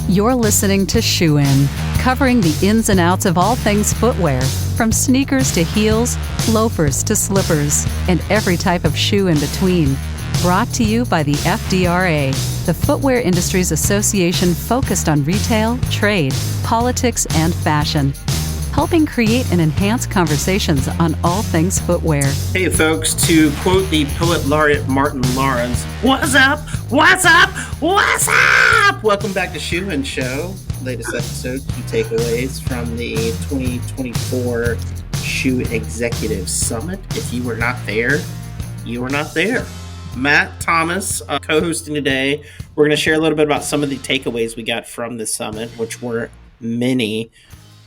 You're listening to Shoe In, covering the ins and outs of all things footwear, from sneakers to heels, loafers to slippers, and every type of shoe in between. Brought to you by the FDRA, the Footwear Industries Association focused on retail, trade, politics, and fashion, helping create and enhance conversations on all things footwear. Hey folks, to quote the poet laureate Martin Lawrence, what's up, what's up, what's up? Welcome back to Shoe In Show, latest episode, key takeaways from the 2024 Shoe Executive Summit. If you were not there, you were not there. Matt Thomas, co-hosting today. We're going to share a little bit about some of the takeaways we got from the summit, which were many.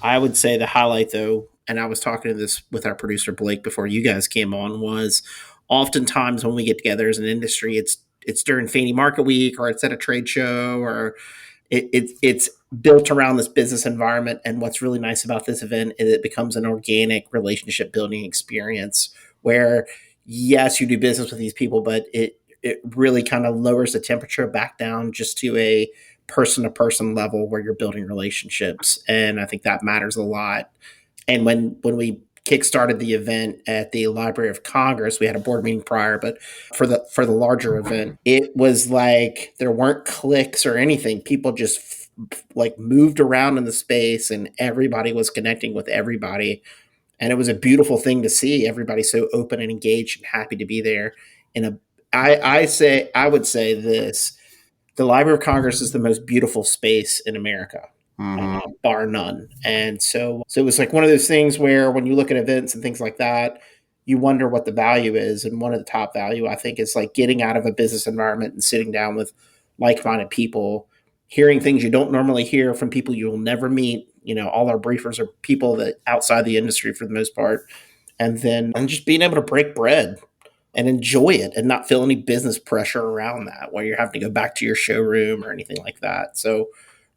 I would say the highlight, though, and I was talking to this with our producer Blake before you guys came on, was oftentimes when we get together as an industry, it's during Fannie Market Week, or it's at a trade show, or it's built around this business environment. And what's really nice about this event is it becomes an organic relationship building experience where, yes, you do business with these people, but it really kind of lowers the temperature back down just to a person-to-person level where you're building relationships. And I think that matters a lot. And when we kickstarted the event at the Library of Congress, we had a board meeting prior, but for the larger event, it was like there weren't cliques or anything. People just moved around in the space and everybody was connecting with everybody. And it was a beautiful thing to see everybody so open and engaged and happy to be there. I would say this: the Library of Congress is the most beautiful space in America, bar none. And so it was like one of those things where when you look at events and things like that, you wonder what the value is. And one of the top value, I think, is like getting out of a business environment and sitting down with like-minded people, hearing things you don't normally hear from people you will never meet. You know, all our briefers are people that outside the industry for the most part. And just being able to break bread and enjoy it and not feel any business pressure around that where you're having to go back to your showroom or anything like that. So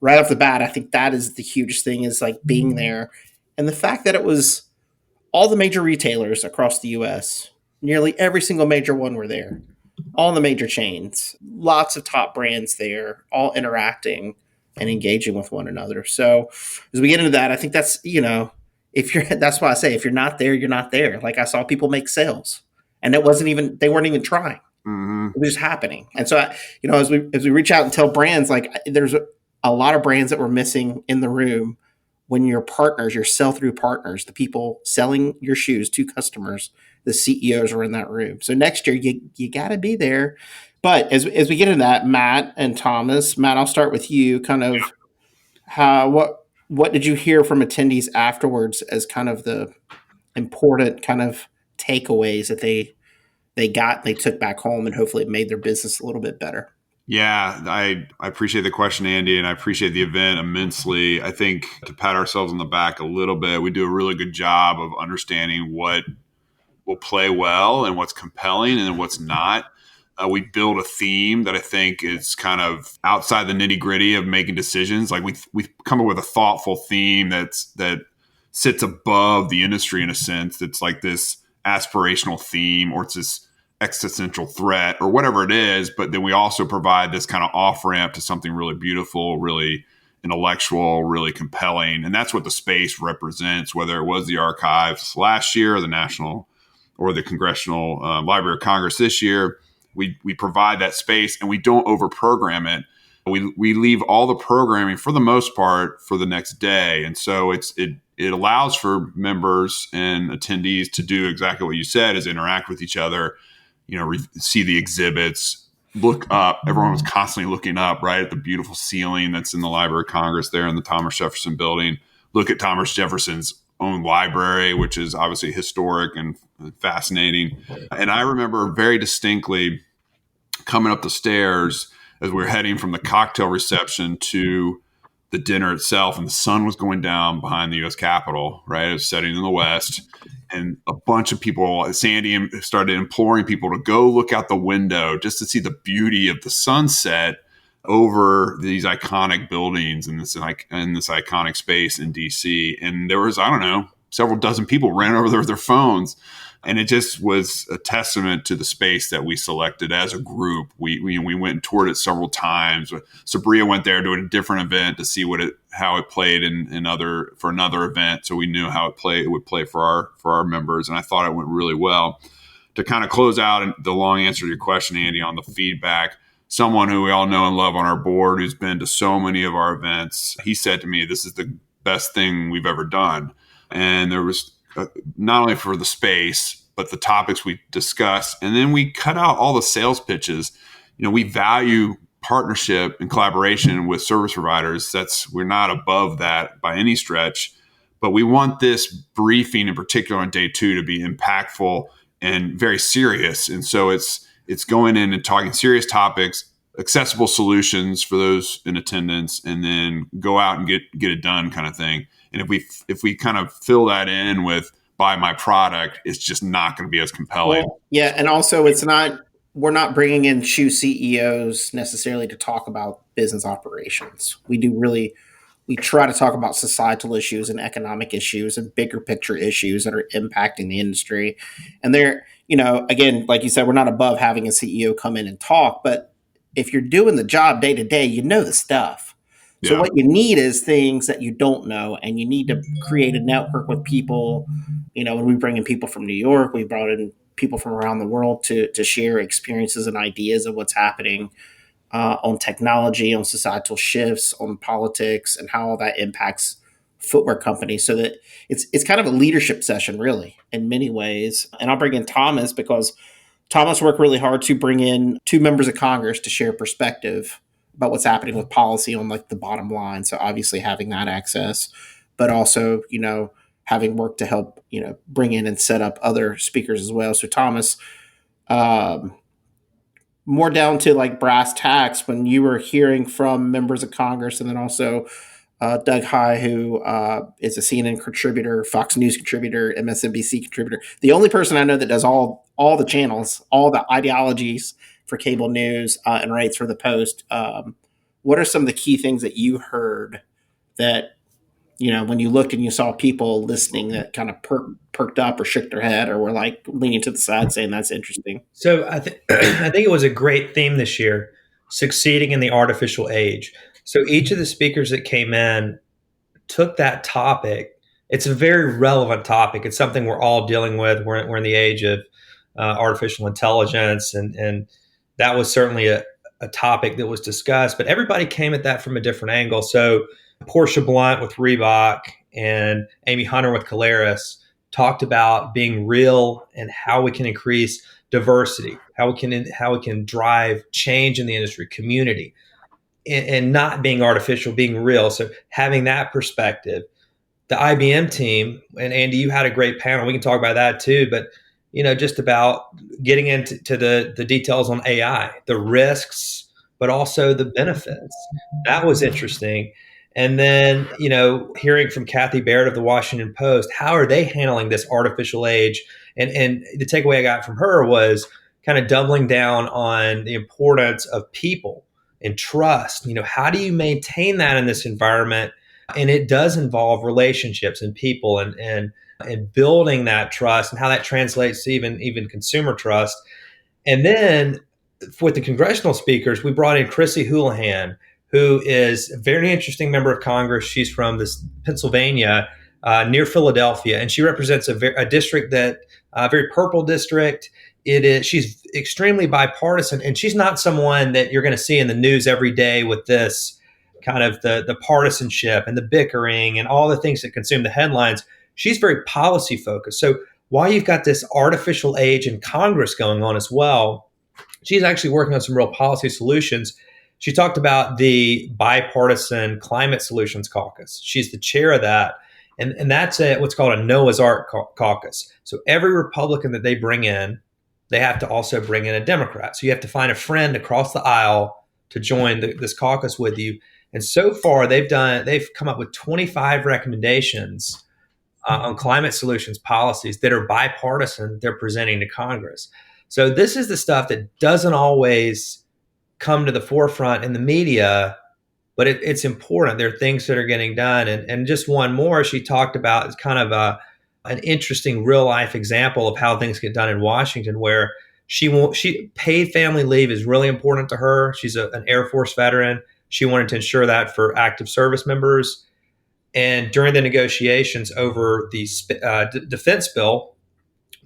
right off the bat, I think that is the hugest thing, is like being there. And the fact that it was all the major retailers across the US, nearly every single major one were there, all the major chains, lots of top brands there, all interacting and engaging with one another. So as we get into that, I think that's, that's why I say, if you're not there, you're not there. Like I saw people make sales and they weren't even trying. Mm-hmm. It was just happening. And so, as we reach out and tell brands, like there's a lot of brands that were missing in the room when your partners, your sell-through partners, the people selling your shoes to customers, the CEOs are in that room. So next year you got to be there. But as we get into that, Matt and Thomas, Matt, I'll start with you. Kind of what did you hear from attendees afterwards as kind of the important kind of takeaways that they took back home, and hopefully it made their business a little bit better? Yeah, I appreciate the question, Andy, and I appreciate the event immensely. I think, to pat ourselves on the back a little bit, we do a really good job of understanding what will play well and what's compelling and what's not. We build a theme that I think is kind of outside the nitty gritty of making decisions. Like we've come up with a thoughtful theme that sits above the industry in a sense. It's like this aspirational theme, or it's this existential threat, or whatever it is. But then we also provide this kind of off ramp to something really beautiful, really intellectual, really compelling. And that's what the space represents, whether it was the archives last year, or the National or the Congressional Library of Congress this year. We provide that space, and we don't over-program it. We leave all the programming, for the most part, for the next day. And so it allows for members and attendees to do exactly what you said, is interact with each other, see the exhibits, look up. Everyone was constantly looking up, right, at the beautiful ceiling that's in the Library of Congress there in the Thomas Jefferson building. Look at Thomas Jefferson's own library, which is obviously historic and fascinating. And I remember very distinctly coming up the stairs as we were heading from the cocktail reception to the dinner itself, and the sun was going down behind the U.S. Capitol, right? It was setting in the west, and a bunch of people, Sandy started imploring people to go look out the window just to see the beauty of the sunset over these iconic buildings in this iconic space in DC. And there was, I don't know, several dozen people ran over there with their phones And it just was a testament to the space that we selected as a group. We went and toured it several times. Sabria went there to a different event to see how it played for another event, so we knew how it would play for our members. And I thought it went really well. To kind of close out the long answer to your question, Andy, on the feedback, someone who we all know and love on our board, who's been to so many of our events, he said to me, "This is the best thing we've ever done." And there was not only for the space, but the topics we discussed. And then we cut out all the sales pitches. We value partnership and collaboration with service providers. We're not above that by any stretch, but we want this briefing in particular on day 2 to be impactful and very serious. And so it's going in and talking serious topics, accessible solutions for those in attendance, and then go out and get it done kind of thing. And if we kind of fill that in with buy my product, it's just not going to be as compelling. Well, yeah, and also we're not bringing in shoe CEOs necessarily to talk about business operations. We try to talk about societal issues and economic issues and bigger picture issues that are impacting the industry. And again, like you said, we're not above having a CEO come in and talk, but if you're doing the job day to day, you know the stuff. So what you need is things that you don't know, and you need to create a network with people. When we bring in people from New York, we brought in people from around the world to share experiences and ideas of what's happening on technology, on societal shifts, on politics, and how all that impacts footwear companies. So that it's kind of a leadership session, really, in many ways. And I'll bring in Thomas because Thomas worked really hard to bring in 2 members of Congress to share perspective about what's happening with policy on the bottom line. So obviously having that access, but also, having worked to help, bring in and set up other speakers as well. So Thomas, more down to brass tacks, when you were hearing from members of Congress, and then also Doug High, who is a CNN contributor, Fox News contributor, MSNBC contributor, the only person I know that does all the channels, all the ideologies for cable news and writes for the Post. What are some of the key things that you heard that, when you looked and you saw people listening that kind of perked up or shook their head or were leaning to the side saying that's interesting? So I think it was a great theme this year, succeeding in the artificial age. So each of the speakers that came in took that topic. It's a very relevant topic. It's something we're all dealing with. We're in the age of artificial intelligence, and that was certainly a topic that was discussed, but everybody came at that from a different angle. So Portia Blunt with Reebok and Amy Hunter with Caleres talked about being real and how we can increase diversity, how we can drive change in the industry, community, and not being artificial, being real. So having that perspective. The IBM team, and Andy, you had a great panel. We can talk about that too, but just about getting into the details on AI, the risks, but also the benefits. That was interesting. And then, hearing from Kathy Baird of the Washington Post, how are they handling this artificial age? And the takeaway I got from her was kind of doubling down on the importance of people and trust. How do you maintain that in this environment? And it does involve relationships and people and building that trust and how that translates to even consumer trust. And then with the congressional speakers, we brought in Chrissy Houlihan, who is a very interesting member of Congress. She's from Pennsylvania, near Philadelphia, and she represents a district that very purple district. She's extremely bipartisan, and she's not someone that you're going to see in the news every day with this kind of the partisanship and the bickering and all the things that consume the headlines. She's very policy focused. So while you've got this artificial age in Congress going on as well, she's actually working on some real policy solutions. She talked about the Bipartisan Climate Solutions Caucus. She's the chair of that. And that's what's called a Noah's Ark caucus. So every Republican that they bring in, they have to also bring in a Democrat. So you have to find a friend across the aisle to join this caucus with you. And so far, they've come up with 25 recommendations on climate solutions policies that are bipartisan. They're presenting to Congress. So this is the stuff that doesn't always come to the forefront in the media, but it's important. There are things that are getting done. And just one more, she talked about is kind of an interesting real life example of how things get done in Washington, where she paid family leave is really important to her. She's an Air Force veteran. She wanted to ensure that for active service members. And during the negotiations over the defense bill,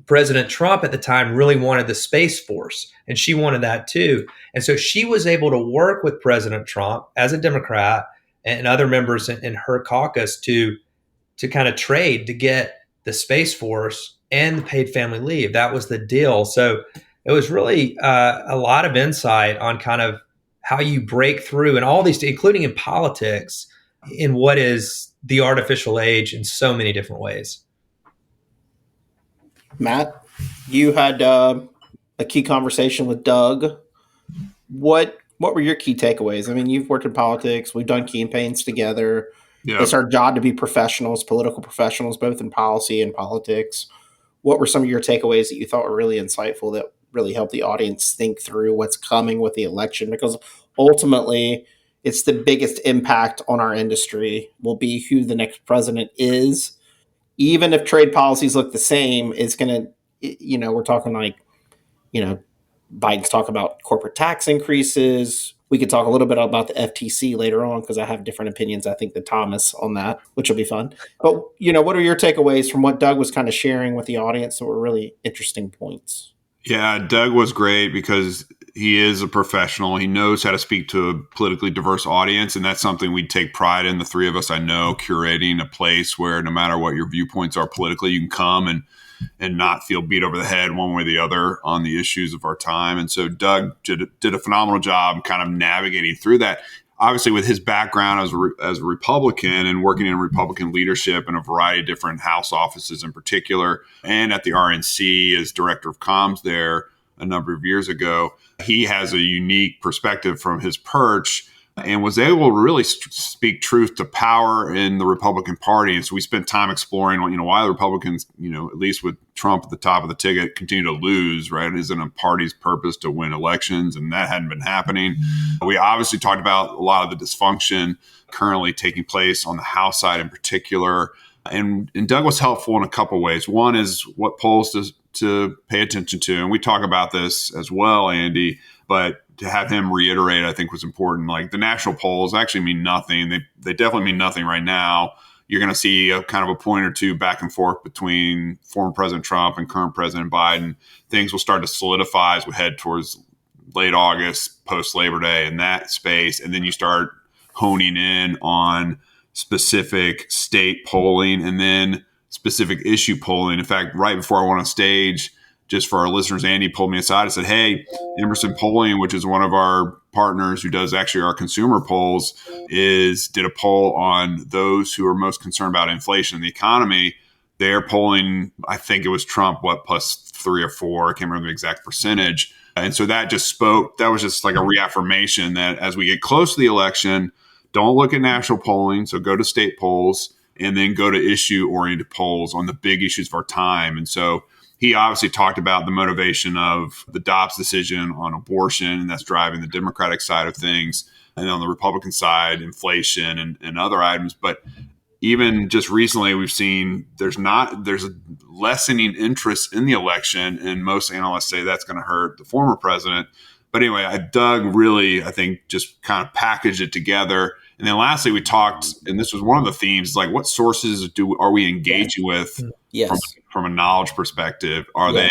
President Trump at the time really wanted the Space Force, and she wanted that too. And so she was able to work with President Trump as a Democrat and other members in her caucus to kind of trade to get the Space Force and the paid family leave. That was the deal. So it was really a lot of insight on kind of how you break through and all these, including in politics, in what is the artificial age in so many different ways. Matt, you had a key conversation with Doug. What were your key takeaways? I mean, you've worked in politics. We've done campaigns together. Yeah. It's our job to be professionals, political professionals, both in policy and politics. What were some of your takeaways that you thought were really insightful that really helped the audience think through what's coming with the election? Because ultimately, it's the biggest impact on our industry will be who the next president is. Even if trade policies look the same, it's going to, we're talking like, Biden's talking about corporate tax increases. We could talk a little bit about the FTC later on because I have different opinions, I think, than Thomas on that, which will be fun. But, what are your takeaways from what Doug was kind of sharing with the audience that were really interesting points? Yeah, Doug was great because he is a professional. He knows how to speak to a politically diverse audience, and that's something we take pride in, the three of us, I know, curating a place where no matter what your viewpoints are politically, you can come and not feel beat over the head one way or the other on the issues of our time. And so Doug did a phenomenal job kind of navigating through that. Obviously, with his background as a Republican and working in Republican leadership in a variety of different House offices in particular, and at the RNC as director of comms there a number of years ago, he has a unique perspective from his perch and was able to really speak truth to power in the Republican Party. And so we spent time exploring, why the Republicans, at least with Trump at the top of the ticket, continue to lose, right? Isn't a party's purpose to win elections? And that hadn't been happening. We obviously talked about a lot of the dysfunction currently taking place on the House side in particular. And Doug was helpful in a couple ways. One is what polls to pay attention to. And we talk about this as well, Andy, but to have him reiterate, I think, was important. Like, the national polls actually mean nothing. They definitely mean nothing right now. You're going to see a kind of a point or two back and forth between former President Trump and current President Biden. Things will start to solidify as we head towards late August, post-Labor Day, in that space. And then you start honing in on specific state polling and then specific issue polling. In fact, right before I went on stage, just for our listeners, Andy pulled me aside and said, hey, Emerson Polling, which is one of our partners who does actually our consumer polls, did a poll on those who are most concerned about inflation in the economy. They're polling, I think it was Trump, plus 3 or 4, I can't remember the exact percentage. And so that was just like a reaffirmation that as we get close to the election, don't look at national polling, so go to state polls, and then go to issue-oriented polls on the big issues of our time. And so he obviously talked about the motivation of the Dobbs decision on abortion, and that's driving the Democratic side of things. And on the Republican side, inflation and other items. But even just recently, we've seen there's a lessening interest in the election, and most analysts say that's going to hurt the former president. But anyway, Doug really, I think, just kind of packaged it together. And then lastly, we talked, and this was one of the themes, like what sources are we engaging with from a knowledge perspective? Are they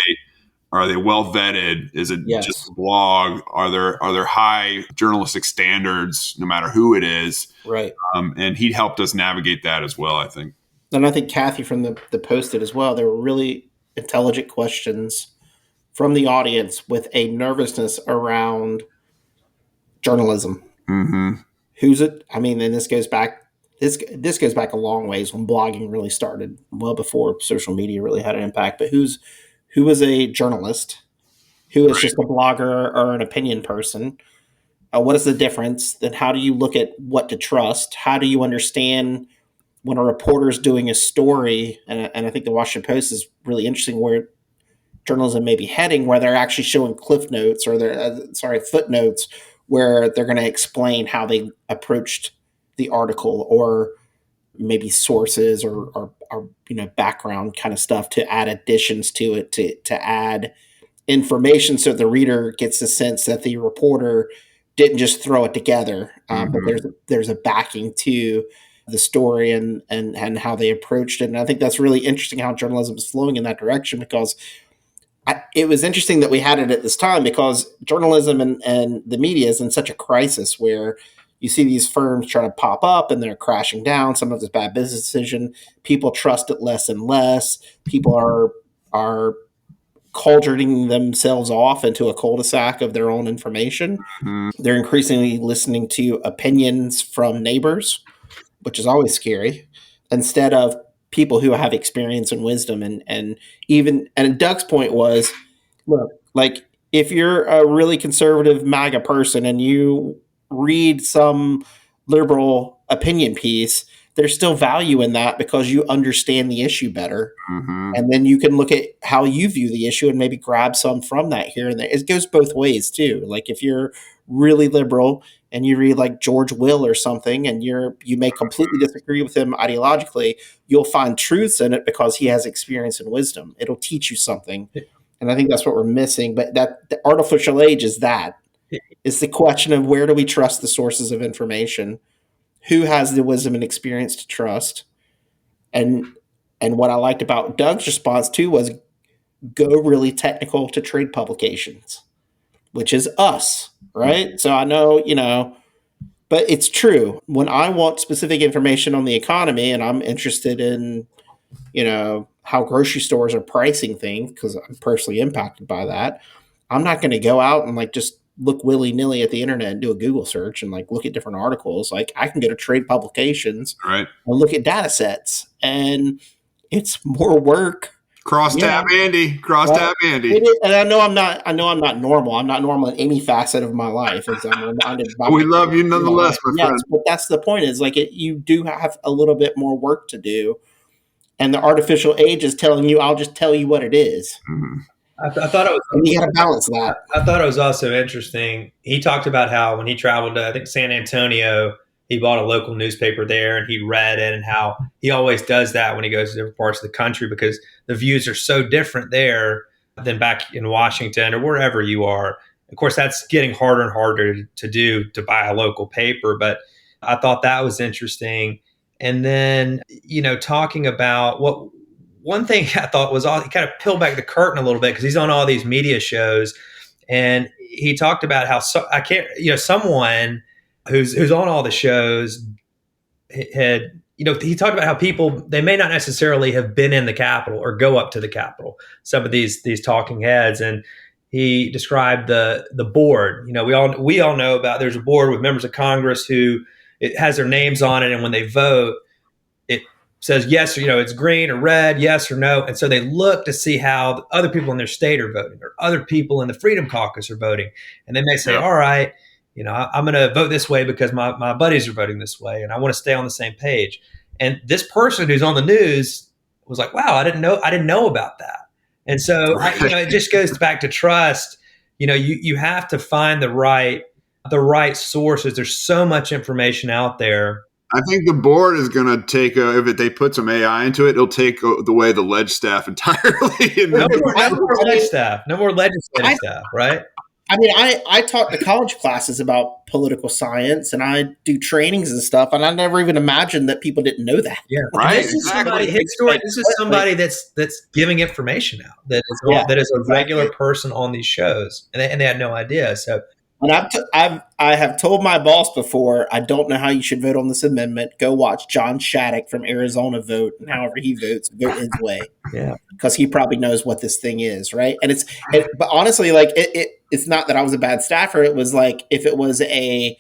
well vetted? Is it just a blog? Are there high journalistic standards, no matter who it is? Right. And he helped us navigate that as well, I think. And I think Kathy from the Post-it as well. There were really intelligent questions from the audience with a nervousness around journalism. Mm-hmm. Who's it? I mean, and this goes back a long ways when blogging really started, well before social media really had an impact. But who is a journalist? Who is just a blogger or an opinion person? What is the difference? Then how do you look at what to trust? How do you understand when a reporter is doing a story? And I think the Washington Post is really interesting where journalism may be heading, where they're actually showing cliff notes or footnotes where they're going to explain how they approached the article, or maybe sources or background kind of stuff to add additions to it to add information so the reader gets the sense that the reporter didn't just throw it together, but there's a backing to the story and how they approached it. And I think that's really interesting how journalism is flowing in that direction, because it was interesting that we had it at this time, because journalism and the media is in such a crisis where you see these firms try to pop up and they're crashing down. Some of it's bad business decision. People trust it less and less. People are cauldroning themselves off into a cul-de-sac of their own information. They're increasingly listening to opinions from neighbors, which is always scary, instead of people who have experience and wisdom. And Doug's point was, look, like if you're a really conservative MAGA person and you read some liberal opinion piece, there's still value in that because you understand the issue better. And then you can look at how you view the issue and maybe grab some from that here and there. It goes both ways too. Like if you're really liberal and you read like George Will or something, and you may completely disagree with him ideologically, you'll find truths in it because he has experience and wisdom. It'll teach you something. And I think that's what we're missing. But that the artificial age is that. It's the question of where do we trust the sources of information? Who has the wisdom and experience to trust? And what I liked about Doug's response too was go really technical to trade publications, which is us, right? So I know, but it's true. When I want specific information on the economy and I'm interested in, how grocery stores are pricing things, because I'm personally impacted by that, I'm not going to go out and like just look willy-nilly at the internet and do a Google search and like look at different articles. Like I can go to trade publications right, and look at data sets, and it's more work. Tab Andy. Tab Andy. And I know I'm not normal. I'm not normal in any facet of my life, as I'm reminded by we love you nonetheless, my friend. But that's the point, is like you do have a little bit more work to do. And the artificial age is telling you, I'll just tell you what it is. I thought it was. And you got to balance that. I thought it was also interesting. He talked about how when he traveled to, I think, San Antonio, he bought a local newspaper there and he read it, and how he always does that when he goes to different parts of the country because the views are so different there than back in Washington or wherever you are. Of course, that's getting harder and harder to do, to buy a local paper. But I thought that was interesting. And then, talking about one thing I thought was, he kind of peeled back the curtain a little bit because he's on all these media shows, and he talked about how someone who's on all the shows had, he talked about how people, they may not necessarily have been in the Capitol or go up to the Capitol, some of these talking heads. And he described the board. We all know about, there's a board with members of Congress who it has their names on it, and when they vote, it says yes, or it's green or red, yes or no. And so they look to see how other people in their state are voting, or other people in the Freedom Caucus are voting. And they may say, all right, I'm going to vote this way because my buddies are voting this way, and I want to stay on the same page. And this person who's on the news was like, wow, I didn't know about that. And so it just goes back to trust. You have to find the right sources. There's so much information out there. I think the board is going to take, if they put some AI into it, it'll take the way the ledge staff entirely. No more legislative staff, right? I mean, I taught the college classes about political science, and I do trainings and stuff, and I never even imagined that people didn't know that. Yeah, right. This is somebody that's giving information out that is a regular person on these shows, and they had no idea. So. And I have told my boss before, I don't know how you should vote on this amendment. Go watch John Shattuck from Arizona vote, and however he votes, vote his way. Yeah, because he probably knows what this thing is, right? And but honestly, like it's not that I was a bad staffer. It was like if it was a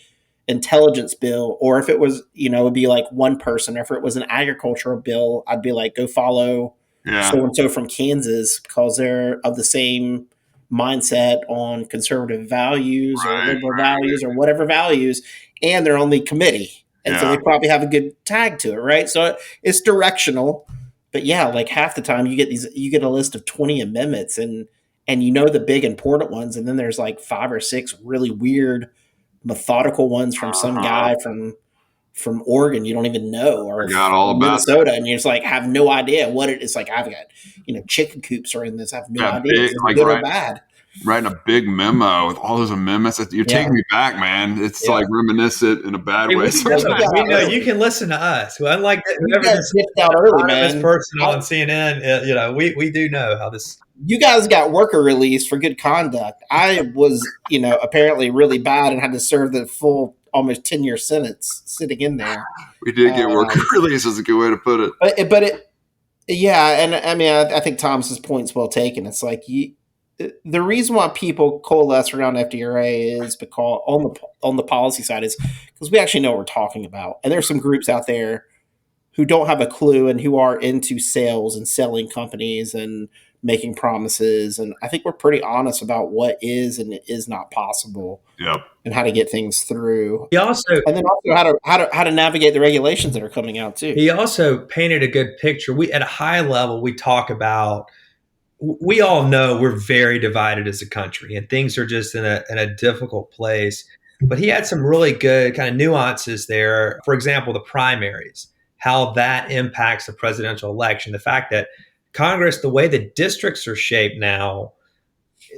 intelligence bill, or if it was it would be like one person, or if it was an agricultural bill, I'd be like, go follow so and so from Kansas because they're of the same mindset on conservative values or liberal values or whatever values, and they're on the committee, and so they probably have a good tag to it, right? So it's directional, but like half the time you get a list of 20 amendments, and the big important ones, and then there's like 5 or 6 really weird methodical ones from some guy from from Oregon you don't even know, or Forgot all from about Minnesota, and you just like have no idea what it is. Like I've got, chicken coops are in this. I have no idea big, if it's like good or bad. writing a big memo with all those amendments. You're taking me back, man. It's like reminiscent in a bad way. We know you can listen to us. Well, unlike whoever this out early, man. person on CNN, we do know how this. You guys got worker release for good conduct. I was, apparently really bad and had to serve the full almost 10-year sentence sitting in there. We did get worker release, is a good way to put it. But yeah, and I mean, I think Thomas's point's well taken. It's like the reason why people coalesce around FDRA is because on the policy side is because we actually know what we're talking about, and there's some groups out there who don't have a clue and who are into sales and selling companies and making promises. And I think we're pretty honest about what is and is not possible. Yep. And how to get things through. And then also how to navigate the regulations that are coming out too. He also painted a good picture. We, at a high level, we talk about, we all know we're very divided as a country and things are just in a difficult place. But he had some really good kind of nuances there. For example, the primaries, how that impacts the presidential election. The fact that Congress, the way the districts are shaped now,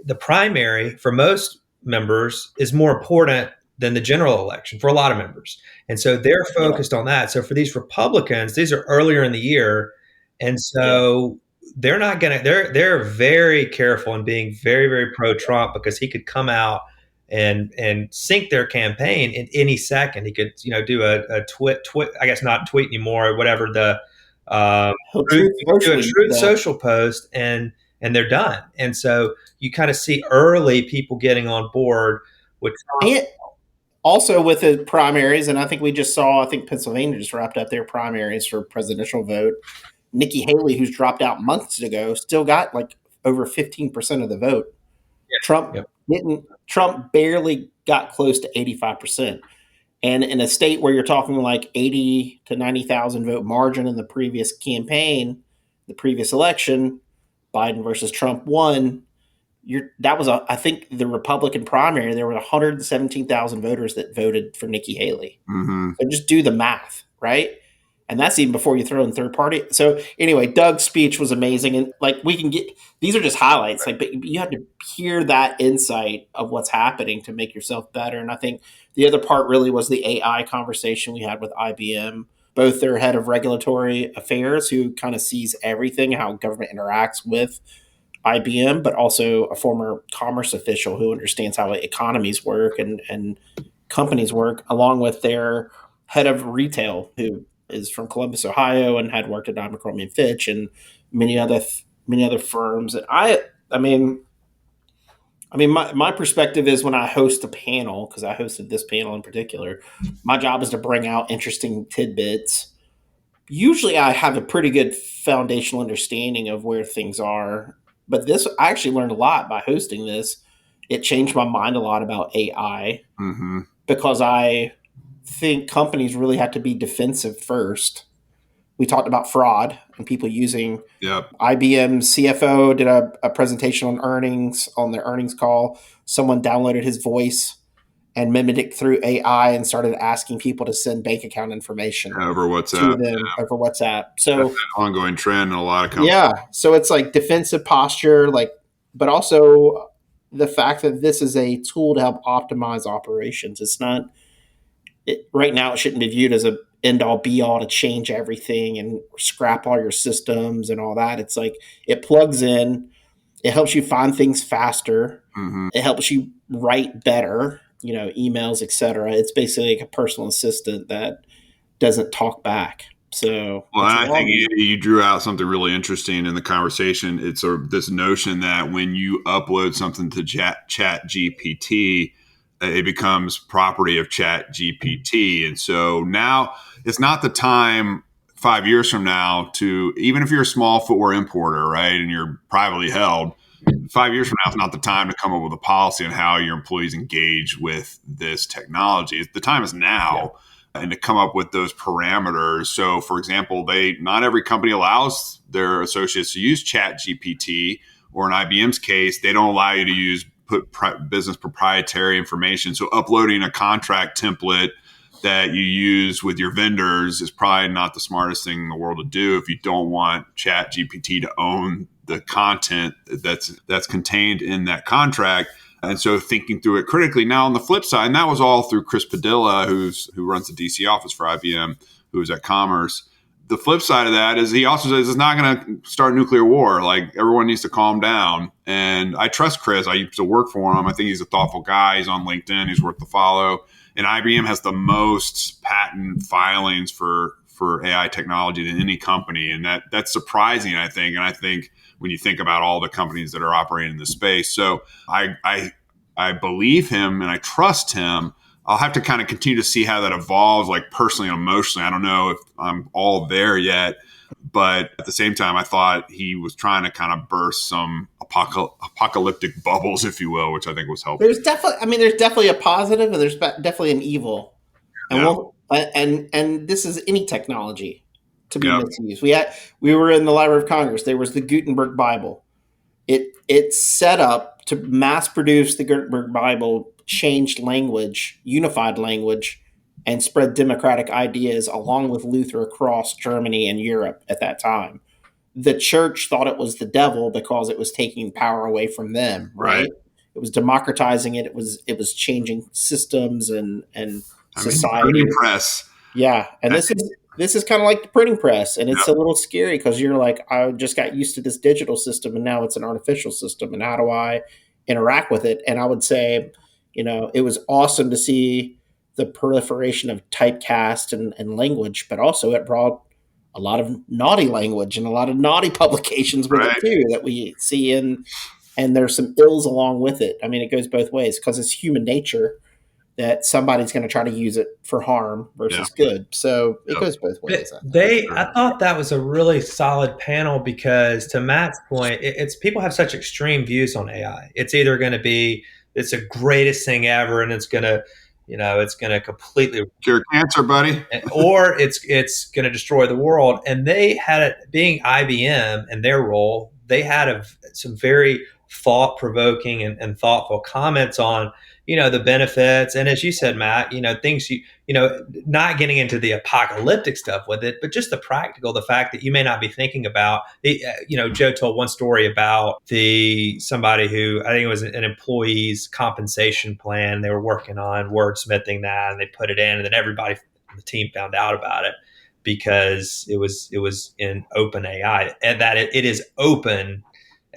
the primary for most members is more important than the general election for a lot of members. And so they're focused on that. So for these Republicans, these are earlier in the year. And so they're not going to, they're very careful and being very, very pro-Trump because he could come out and sink their campaign in any second. He could, do a tweet, I guess not tweet anymore, or whatever do a truth social post and they're done. And so you kind of see early people getting on board with Trump. And also with the primaries, and I think Pennsylvania just wrapped up their primaries for presidential vote. Nikki Haley, who's dropped out months ago, still got like over 15% of the vote. Yeah. Trump barely got close to 85%. And in a state where you're talking like 80 to 90,000 vote margin in the previous campaign, the previous election, Biden versus Trump won. I think the Republican primary, there were 117,000 voters that voted for Nikki Haley. Mm-hmm. So just do the math, right? And that's even before you throw in third party. So anyway, Doug's speech was amazing. And like we can get, these are just highlights, but you have to hear that insight of what's happening to make yourself better. And I think the other part really was the AI conversation we had with IBM, both their head of regulatory affairs, who kind of sees everything, how government interacts with IBM, but also a former commerce official who understands how economies work and companies work, along with their head of retail, who is from Columbus, Ohio, and had worked at Abercrombie & Fitch and many other firms. And I mean, my perspective is when I host a panel, because I hosted this panel in particular, my job is to bring out interesting tidbits. Usually I have a pretty good foundational understanding of where things are. But I actually learned a lot by hosting this. It changed my mind a lot about AI because I think companies really have to be defensive first. We talked about fraud and people using IBM's CFO did a presentation on their earnings call. Someone downloaded his voice and mimicked it through AI and started asking people to send bank account information over WhatsApp. To them over WhatsApp. So that's an ongoing trend in a lot of companies. Yeah. So it's like defensive posture, but also the fact that this is a tool to help optimize operations. It's not right now. It shouldn't be viewed as a end all be all to change everything and scrap all your systems and all that. It's like it plugs in. It helps you find things faster. Mm-hmm. It helps you write better. Emails, etc. It's basically like a personal assistant that doesn't talk back. So, I think you drew out something really interesting in the conversation. It's this notion that when you upload something to Chat GPT, it becomes property of Chat GPT. And so now it's not the time 5 years from now to, even if you're a small footwear importer, right, and you're privately held, 5 years from now is not the time to come up with a policy on how your employees engage with this technology. The time is now, and to come up with those parameters. So, for example, not every company allows their associates to use Chat GPT, or in IBM's case, they don't allow you to put business proprietary information. So, uploading a contract template that you use with your vendors is probably not the smartest thing in the world to do if you don't want Chat GPT to own the content that's contained in that contract. And so thinking through it critically. Now on the flip side, and that was all through Chris Padilla, who runs the DC office for IBM, who was at Commerce. The flip side of that is he also says it's not going to start nuclear war. Like, everyone needs to calm down. And I trust Chris. I used to work for him. I think he's a thoughtful guy. He's on LinkedIn. He's worth the follow. And IBM has the most patent filings for AI technology than any company. And that's surprising, I think. And I think when you think about all the companies that are operating in the space. So I believe him and I trust him. I'll have to kind of continue to see how that evolves, like personally and emotionally. I don't know if I'm all there yet, but at the same time, I thought he was trying to kind of burst some apocalyptic bubbles, if you will, which I think was helpful. There's definitely a positive and there's definitely an evil. And and this is any technology to be misused. We were in the Library of Congress. There was the Gutenberg Bible. It's set up to mass produce the Gutenberg Bible, changed language, unified language, and spread democratic ideas along with Luther across Germany and Europe at that time. The church thought it was the devil because it was taking power away from them, right? It was democratizing it. It was changing systems and society. Printing press. Yeah, and this is kind of like the printing press, and it's a little scary because you're like, I just got used to this digital system, and now it's an artificial system, and how do I interact with it? And I would say, it was awesome to see the proliferation of typecast and language, but also it brought a lot of naughty language and a lot of naughty publications with it too that we see and there's some ills along with it. I mean, it goes both ways because it's human nature that somebody's going to try to use it for harm versus good. So it goes both ways. I thought that was a really solid panel because, to Matt's point, it's people have such extreme views on AI. It's either going to be it's the greatest thing ever, and it's going to completely cure cancer, buddy, or it's going to destroy the world. And they had it being IBM and their role. They had some very thought-provoking and thoughtful comments on the benefits. And as you said, Matt, things not getting into the apocalyptic stuff with it, but just the practical, the fact that you may not be thinking about, Joe told one story about somebody who, I think it was an employee's compensation plan. They were working on wordsmithing that and they put it in, and then everybody on the team found out about it because it was in open AI, and that it is open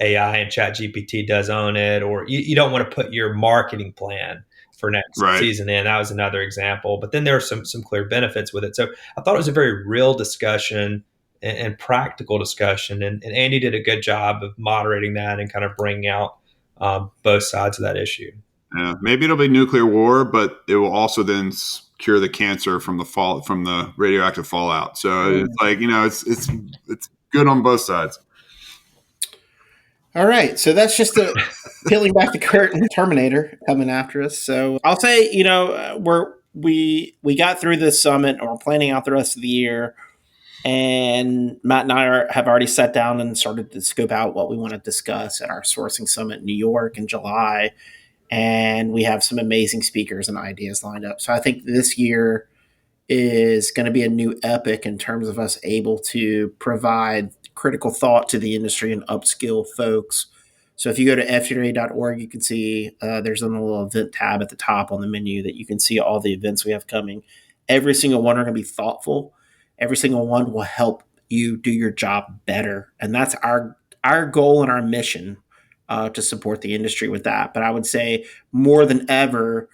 AI, and ChatGPT does own it, or you don't want to put your marketing plan for next season in. That was another example. But then there are some clear benefits with it. So I thought it was a very real discussion and practical discussion. And Andy did a good job of moderating that and kind of bringing out both sides of that issue. Yeah, maybe it'll be nuclear war, but it will also then cure the cancer from the radioactive fallout. So it's like, it's good on both sides. All right, so that's just peeling back the curtain. Terminator coming after us. So I'll say, we got through this summit, or we're planning out the rest of the year, and Matt and I have already sat down and started to scope out what we want to discuss at our sourcing summit in New York in July, and we have some amazing speakers and ideas lined up. So I think this year is going to be a new epic in terms of us able to provide critical thought to the industry and upskill folks. So if you go to FDRA.org, you can see there's a little event tab at the top on the menu that you can see all the events we have coming. Every single one are going to be thoughtful. Every single one will help you do your job better. And that's our goal and our mission to support the industry with that. But I would say more than ever,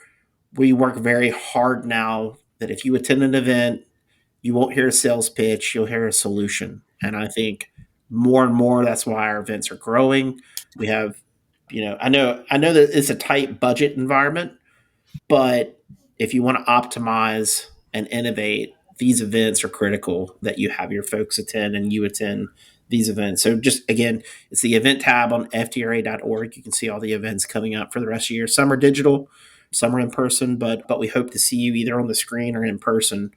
we work very hard now that if you attend an event, you won't hear a sales pitch, you'll hear a solution. And I think more and more, that's why our events are growing. We have, I know that it's a tight budget environment, but if you want to optimize and innovate, these events are critical that you have your folks attend and you attend these events. So just, again, it's the event tab on FDRA.org. You can see all the events coming up for the rest of the year. Some are digital, some are in person, but we hope to see you either on the screen or in person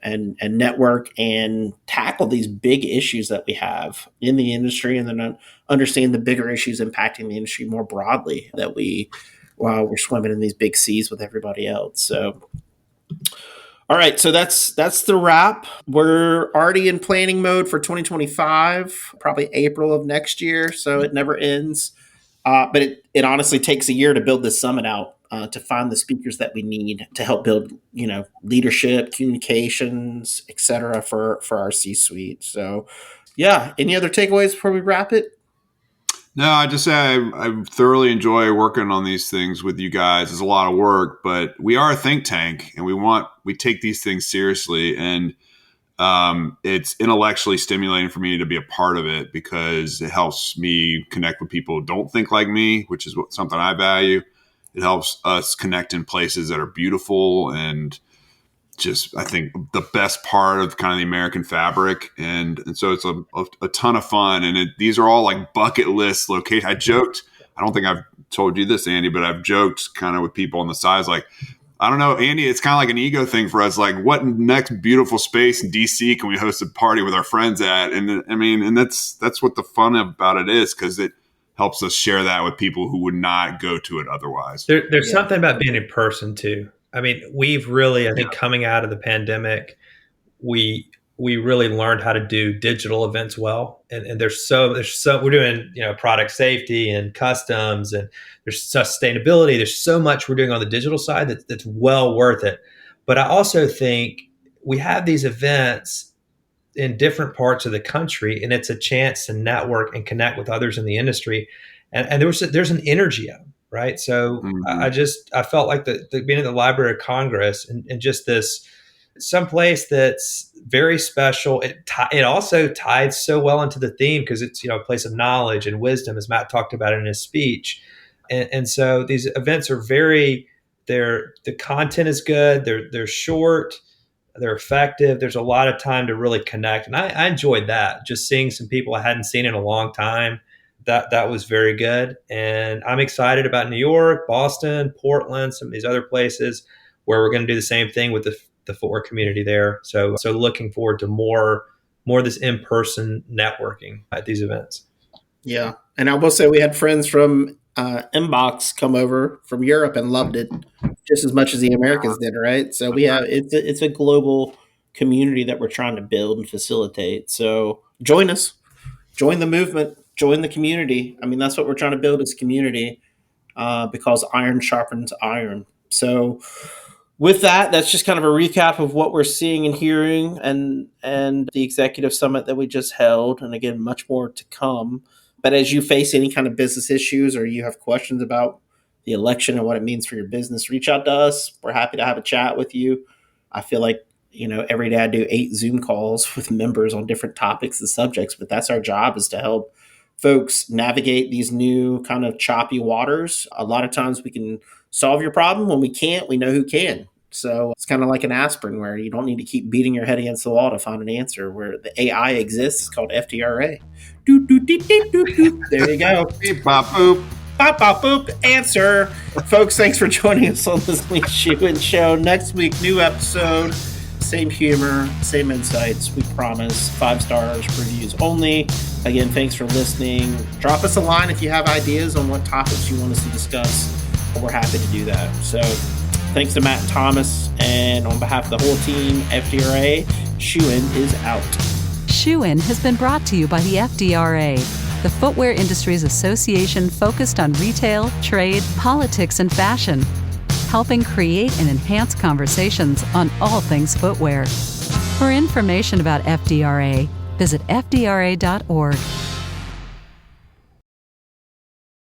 and network and tackle these big issues that we have in the industry, and then understand the bigger issues impacting the industry more broadly that we're swimming in these big seas with everybody else. So, All right, so that's the wrap. We're already in planning mode for 2025, probably April of next year, so it never ends. But it honestly takes a year to build this summit out, to find the speakers that we need to help build, leadership, communications, et cetera, for our C-suite. So, yeah. Any other takeaways before we wrap it? No, I just say I thoroughly enjoy working on these things with you guys. It's a lot of work, but we are a think tank, and we take these things seriously, and it's intellectually stimulating for me to be a part of it because it helps me connect with people who don't think like me, which is something I value. It helps us connect in places that are beautiful and just, I think, the best part of kind of the American fabric. And so it's a ton of fun. And these are all like bucket list locations. I joked, I don't think I've told you this, Andy, but I've joked kind of with people on the sides, like, I don't know, Andy, it's kind of like an ego thing for us. Like, what next beautiful space in DC can we host a party with our friends at? And I mean, and that's what the fun about it is, because it helps us share that with people who would not go to it otherwise. There's something about being in person too. I mean, we've really, I think, coming out of the pandemic, we really learned how to do digital events well. And there's so we're doing, product safety and customs, and there's sustainability. There's so much we're doing on the digital side that's well worth it. But I also think we have these events in different parts of the country, and it's a chance to network and connect with others in the industry. And there's an energy of them, right? So I felt like the being at the Library of Congress and just this someplace that's very special. It also tied so well into the theme because it's a place of knowledge and wisdom, as Matt talked about in his speech. And so these events are the content is good. They're short. They're effective. There's a lot of time to really connect. And I enjoyed that, just seeing some people I hadn't seen in a long time. That was very good. And I'm excited about New York, Boston, Portland, some of these other places where we're going to do the same thing with the footwear community there. So looking forward to more of this in-person networking at these events. Yeah. And I will say we had friends from Inbox come over from Europe and loved it just as much as the Americans did, right? So it's a global community that we're trying to build and facilitate. So join us, join the movement, join the community. I mean, that's what we're trying to build, is community, because iron sharpens iron. So with that, that's just kind of a recap of what we're seeing and hearing, and the executive summit that we just held. And again, much more to come. But as you face any kind of business issues, or you have questions about the election and what it means for your business, reach out to us. We're happy to have a chat with you. I feel like, every day I do 8 Zoom calls with members on different topics and subjects, but that's our job, is to help folks navigate these new kind of choppy waters. A lot of times we can solve your problem. When we can't, we know who can. So it's kind of like an aspirin, where you don't need to keep beating your head against the wall to find an answer. Where the AI exists, it's called FDRA. There you go. Beep, bop, boop. Bop, bop, boop. Answer. Folks, thanks for joining us on this week's Shoe In Show. Next week, new episode. Same humor, same insights. We promise. 5 stars, reviews only. Again, thanks for listening. Drop us a line if you have ideas on what topics you want us to discuss. We're happy to do that. So thanks to Matt and Thomas, and on behalf of the whole team, FDRA, Shoe In is out. Shoe In has been brought to you by the FDRA, the Footwear Industries Association focused on retail, trade, politics, and fashion, helping create and enhance conversations on all things footwear. For information about FDRA, visit fdra.org.